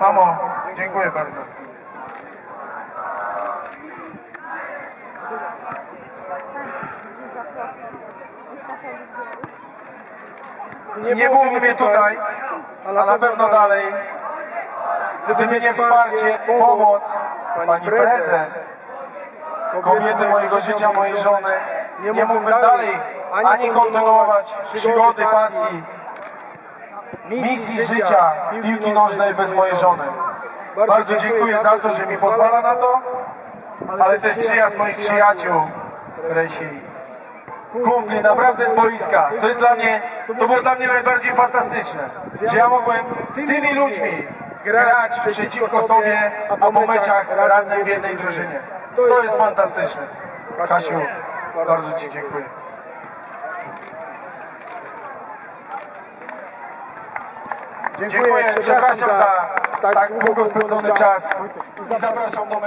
Mamo, dziękuję bardzo. Nie byłoby mnie tutaj, a na pewno dalej, gdyby nie wsparcie, pomoc pani prezes, kobiety mojego życia, mojej żony, nie mógłbym dalej ani kontynuować przygody, pasji, misji życia piłki nożnej bez mojej żony. Bardzo dziękuję za to, że mi pozwala na to, ale też przyjazd moich przyjaciół, Resi, kumpli, naprawdę z boiska. To było dla mnie najbardziej fantastyczne, że ja mogłem z tymi ludźmi grać przeciwko sobie, a po meczach razem w jednej drużynie. To jest fantastyczne. Kasiu, bardzo Ci dziękuję. Dziękuję, przepraszam za tak długo spędzony czas i zapraszam do